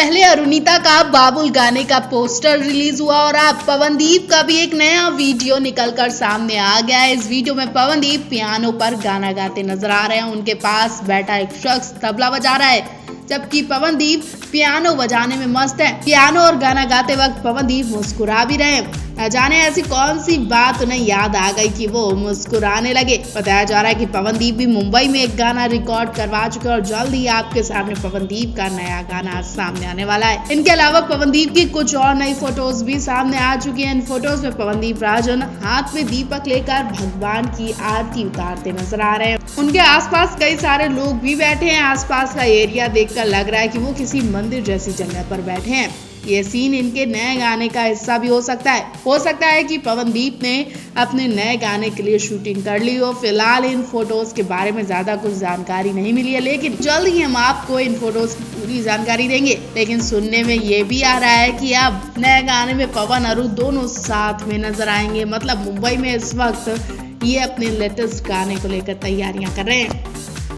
पहले अरुणिता का बाबुल गाने का पोस्टर रिलीज हुआ और अब पवनदीप का भी एक नया वीडियो निकलकर सामने आ गया है। इस वीडियो में पवनदीप पियानो पर गाना गाते नजर आ रहे हैं। उनके पास बैठा एक शख्स तबला बजा रहा है, जबकि पवनदीप पियानो बजाने में मस्त है। पियानो और गाना गाते वक्त पवनदीप मुस्कुरा भी रहे हैं। न जाने ऐसी कौन सी बात उन्हें याद आ गई कि वो मुस्कुराने लगे। बताया जा रहा है कि पवनदीप भी मुंबई में एक गाना रिकॉर्ड करवा चुके हैं और जल्द ही आपके सामने पवनदीप का नया गाना सामने आने वाला है। इनके अलावा पवनदीप की कुछ और नई फोटोज भी सामने आ चुकी हैं। इन फोटोज में पवनदीप राजन हाथ में दीपक लेकर भगवान की आरती उतारते नजर आ रहे हैं। उनके आसपास कई सारे लोग भी बैठे हैं। आसपास का एरिया देखकर लग रहा है कि वो किसी मंदिर जैसी जगह पर बैठे हैं। ये सीन इनके नए गाने का हिस्सा भी हो सकता है। हो सकता है कि पवनदीप ने अपने नए गाने के लिए शूटिंग कर ली हो। फिलहाल इन फोटोज के बारे में ज्यादा कुछ जानकारी नहीं मिली है, लेकिन जल्द ही हम आपको इन फोटोज की पूरी जानकारी देंगे। लेकिन सुनने में ये भी आ रहा है कि अब नए गाने में पवन अरु दोनों साथ में नजर आएंगे। मतलब मुंबई में इस वक्त ये अपने लेटेस्ट गाने को लेकर तैयारियां कर रहे हैं।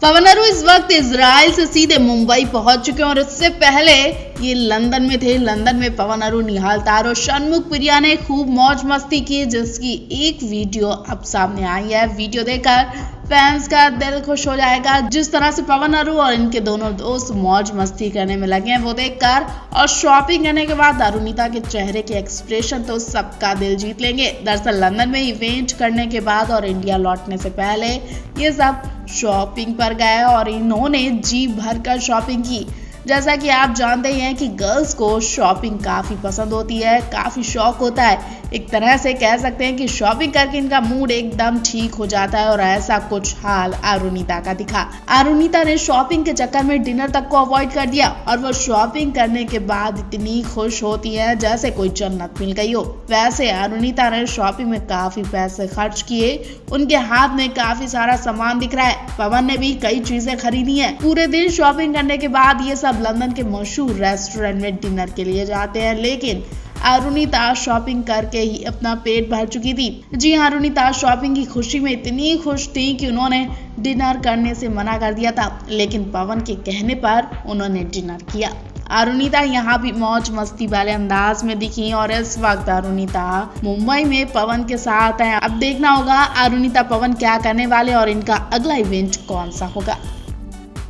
पवन अरु इस वक्त इजराइल से सीधे मुंबई पहुंच चुके हैं और इससे पहले ये लंदन में थे। लंदन में पवन अरु, निहाल तार और षणमुख प्रिया ने खूब मौज मस्ती की, जिसकी एक वीडियो अब सामने आई है। वीडियो देखकर फैंस का दिल खुश हो जाएगा। जिस तरह से पवन अरु और इनके दोनों दोस्त मौज मस्ती करने में लगे हैं वो देखकर, और शॉपिंग करने के बाद अरुणिता के चेहरे के एक्सप्रेशन तो सबका दिल जीत लेंगे। दरअसल लंदन में इवेंट करने के बाद और इंडिया लौटने से पहले ये सब शॉपिंग पर गए और इन्होंने जी भरकर शॉपिंग की। जैसा कि आप जानते ही हैं कि गर्ल्स को शॉपिंग काफी पसंद होती है, काफी शौक होता है। एक तरह से कह सकते हैं कि शॉपिंग करके इनका मूड एकदम ठीक हो जाता है और ऐसा कुछ हाल अरुणिता का दिखा। अरुणिता ने शॉपिंग के चक्कर में डिनर तक को अवॉइड कर दिया और वो शॉपिंग करने के बाद इतनी खुश होती है जैसे कोई जन्नत मिल गई हो। वैसे अरुणिता ने शॉपिंग में काफी पैसे खर्च किए। उनके हाथ में काफी सारा सामान दिख रहा है। पवन ने भी कई चीजें खरीदी हैं। पूरे दिन शॉपिंग करने के बाद ये सब लंदन के मशहूर रेस्टोरेंट में डिनर के लिए जाते हैं, लेकिन अरुणिता शॉपिंग करके ही अपना पेट भर चुकी थी। जी हाँ, अरुणिता शॉपिंग की खुशी में इतनी खुश थी कि उन्होंने डिनर करने से मना कर दिया था, लेकिन पवन के कहने पर उन्होंने डिनर किया। अरुणिता यहाँ भी मौज मस्ती वाले अंदाज में दिखी और इस वक्त अरुणिता मुंबई में पवन के साथ है। अब देखना होगा अरुणिता पवन क्या करने वाले और इनका अगला इवेंट कौन सा होगा।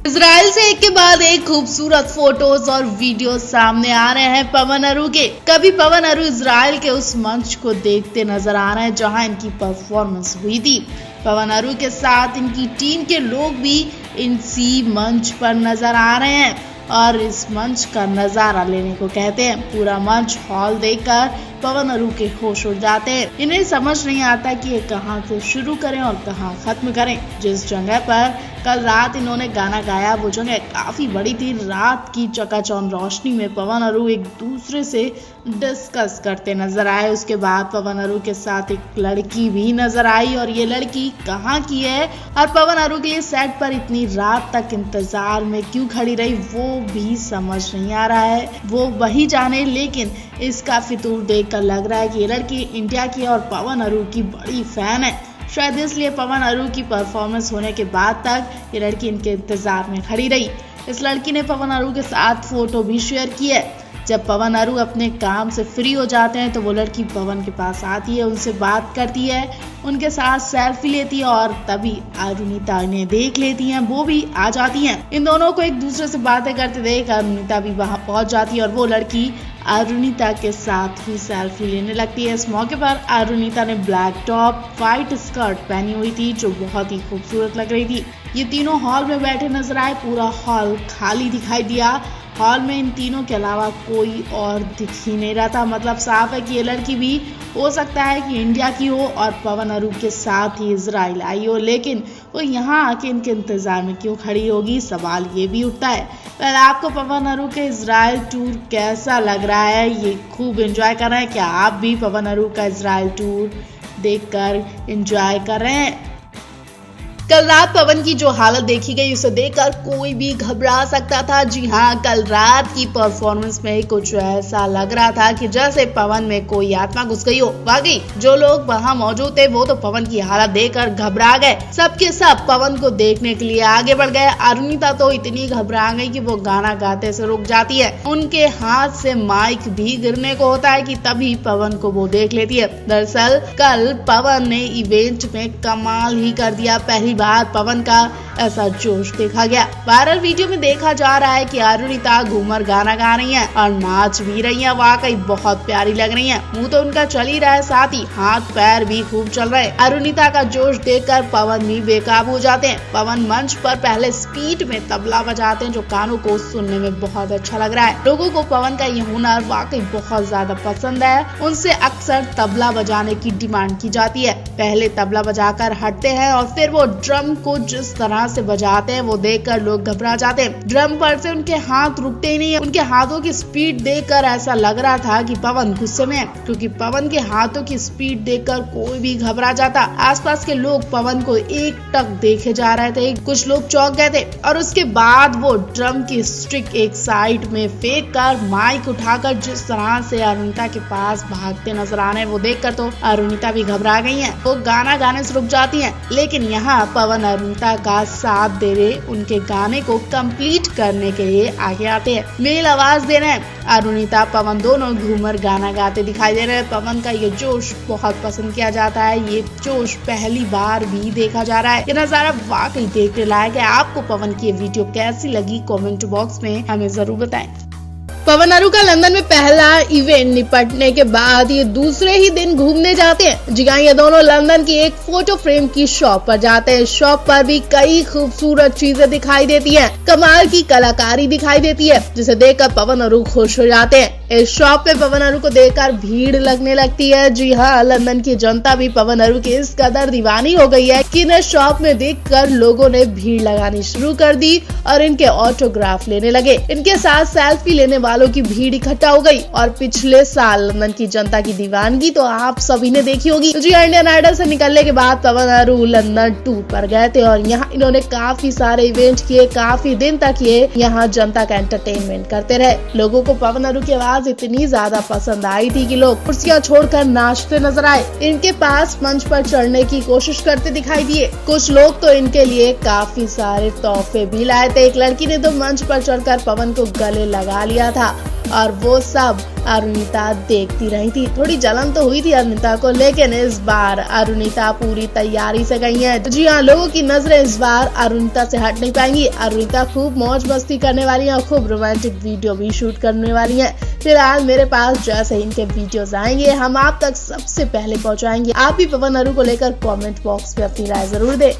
इजराइल से एक के बाद एक खूबसूरत फोटोज और वीडियो सामने आ रहे हैं पवन अरु के। कभी पवन अरु इजराइल के उस मंच को देखते नजर आ रहे हैं जहां इनकी परफॉर्मेंस हुई थी। पवन अरु के साथ इनकी टीम के लोग भी इसी मंच पर नजर आ रहे हैं और इस मंच का नजारा लेने को कहते हैं। पूरा मंच हॉल देखकर पवन अरु के होश उड़ जाते हैं। इन्हें समझ नहीं आता कि ये कहां से शुरू करें और कहां खत्म करें। जिस जगह पर कल रात इन्होंने गाना गाया वो जगह काफी बड़ी थी। रात की चकाचौंध रोशनी में पवन अरु एक दूसरे से डिस्कस करते नजर आए। उसके बाद पवन अरु के साथ एक लड़की भी नजर आई और ये लड़की कहाँ की है और पवन अरु के लिए सेट पर इतनी रात तक इंतजार में क्यों खड़ी रही वो भी समझ नहीं आ रहा है। वो वही जाने, लेकिन इसका फितूर देखकर लग रहा है कि ये लड़की इंडिया की और पवन अरु की बड़ी फैन है। शायद इसलिए पवन अरु की परफॉर्मेंस होने के बाद तक ये लड़की इनके इंतजार में खड़ी रही। इस लड़की ने पवन अरु के साथ फोटो भी शेयर की है। जब पवन अरु अपने काम से फ्री हो जाते हैं तो वो लड़की पवन के पास आती है, उनसे बात करती है, उनके साथ सेल्फी लेती है और तभी अरुणिता इन्हें देख लेती हैं, वो भी आ जाती हैं। इन दोनों को एक दूसरे से बातें करते देख अरुणिता भी वहां पहुंच जाती है और वो लड़की अरुणिता के साथ ही सेल्फी लेने लगती है। इस मौके पर अरुणिता ने ब्लैक टॉप व्हाइट स्कर्ट पहनी हुई थी जो बहुत ही खूबसूरत लग रही थी। ये तीनों हॉल में बैठे नजर आए। पूरा हॉल खाली दिखाई दिया। हॉल में इन तीनों के अलावा कोई और दिख ही नहीं रहा था। मतलब साफ है कि ये लड़की भी हो सकता है कि इंडिया की हो और पवन अरु के साथ ही इजराइल आई हो, लेकिन वो यहाँ आके इनके इंतजार में क्यों खड़ी होगी, सवाल ये भी उठता है। पर आपको पवन अरु के इजराइल टूर कैसा लग रहा है? ये खूब एंजॉय कर रहे हैं क्या आप भी पवन अरु का इजराइल टूर देखकर एंजॉय कर रहे हैं? कल रात पवन की जो हालत देखी गई उसे देखकर कोई भी घबरा सकता था। जी हाँ, कल रात की परफॉर्मेंस में कुछ ऐसा लग रहा था कि जैसे पवन में कोई आत्मा घुस गई हो। वाकई जो लोग वहाँ मौजूद थे वो तो पवन की हालत देखकर घबरा गए। सबके सब पवन को देखने के लिए आगे बढ़ गए। अरुणिता तो इतनी घबरा गई कि वो गाना गाते से रुक जाती है। उनके हाथ से माइक भी गिरने को होता है कि तभी पवन को वो देख लेती है। दरअसल कल पवन ने इवेंट में कमाल ही कर दिया। पहली बार पवन का ऐसा जोश देखा गया। वायरल वीडियो में देखा जा रहा है कि अरुणिता घूमर गाना गा रही हैं और नाच भी रही हैं। वाकई बहुत प्यारी लग रही हैं। मुंह तो उनका चल ही रहा है, साथ ही हाथ पैर भी खूब चल रहे हैं। अरुणिता का जोश देखकर पवन भी बेकाबू हो जाते हैं। पवन मंच पर पहले स्पीड में तबला बजाते हैं जो कानों को सुनने में बहुत अच्छा लग रहा है। लोगों को पवन का ये हुनर वाकई बहुत ज्यादा पसंद है। उनसे अक्सर तबला बजाने की डिमांड की जाती है। पहले तबला बजाकर हटते हैं और फिर वो ड्रम को जिस तरह से बजाते हैं वो देखकर लोग घबरा जाते हैं। ड्रम पर से उनके हाथ रुकते ही नहीं है। उनके हाथों की स्पीड देखकर ऐसा लग रहा था कि पवन गुस्से में है, क्योंकि पवन के हाथों की स्पीड देखकर कोई भी घबरा जाता। आसपास के लोग पवन को एकटक देखे जा रहे थे। कुछ लोग चौंक गए थे और उसके बाद वो ड्रम की स्टिक एक साइड में फेंक कर माइक उठाकर जिस तरह से अरुणिता के पास भागते नजर आ रहे हैं वो देखकर तो अरुणिता भी घबरा गई है। वो गाना गाने से रुक जाती है, लेकिन यहाँ पवन अरुणिता का साथ दे रहे, उनके गाने को कंप्लीट करने के लिए आगे आते हैं, मेल आवाज दे रहे हैं। अरुणिता पवन दोनों घूमर गाना गाते दिखाई दे रहे हैं। पवन का ये जोश बहुत पसंद किया जाता है। ये जोश पहली बार भी देखा जा रहा है। ये नजारा वाकई देखने लायक है। आपको पवन की ये वीडियो कैसी लगी कमेंट बॉक्स में हमें जरूर बताएं। पवन अरु का लंदन में पहला इवेंट निपटने के बाद ये दूसरे ही दिन घूमने जाते हैं। जी हाँ, ये दोनों लंदन की एक फोटो फ्रेम की शॉप पर जाते हैं। शॉप पर भी कई खूबसूरत चीजें दिखाई देती हैं। कमाल की कलाकारी दिखाई देती है जिसे देखकर पवन अरु खुश हो जाते हैं। इस शॉप पे पवन अरु को देखकर भीड़ लगने लगती है। जी हाँ, लंदन की जनता भी पवन अरु की इस कदर दीवानी हो गई है कि इन्हें शॉप में देखकर लोगों ने भीड़ लगानी शुरू कर दी और इनके ऑटोग्राफ लेने लगे। इनके साथ सेल्फी लेने वालों की भीड़ इकट्ठा हो गई। और पिछले साल लंदन की जनता की दीवानगी तो आप सभी ने देखी होगी। जी इंडियन आइडल से निकलने के बाद पवन अरु लंदन टूर पर गए थे और यहाँ इन्होंने काफी सारे इवेंट किए। काफी दिन तक ये यहाँ जनता का एंटरटेनमेंट करते रहे। लोगों को पवन अरु की आवाज इतनी ज्यादा पसंद आई थी कि लोग कुर्सियां छोड़कर नाचते नजर आए। इनके पास मंच पर चढ़ने की कोशिश करते दिखाई दिए। कुछ लोग तो इनके लिए काफी सारे तोहफे भी लाए थे। एक लड़की ने तो मंच पर चढ़कर पवन को गले लगा लिया था और वो सब अरुणिता देखती रही थी। थोड़ी जलन तो हुई थी अरुणिता को, लेकिन इस बार अरुणिता पूरी तैयारी से गई है। जी हाँ, लोगों की नजरें इस बार अरुणिता से हट नहीं पाएंगी। अरुणिता खूब मौज मस्ती करने वाली है और खूब रोमांटिक वीडियो भी शूट करने वाली है। फिलहाल मेरे पास जैसे इनके वीडियोस आएंगे हम आप तक सबसे पहले पहुंचाएंगे। आप भी पवन अरु को लेकर कमेंट बॉक्स में अपनी राय जरूर दें।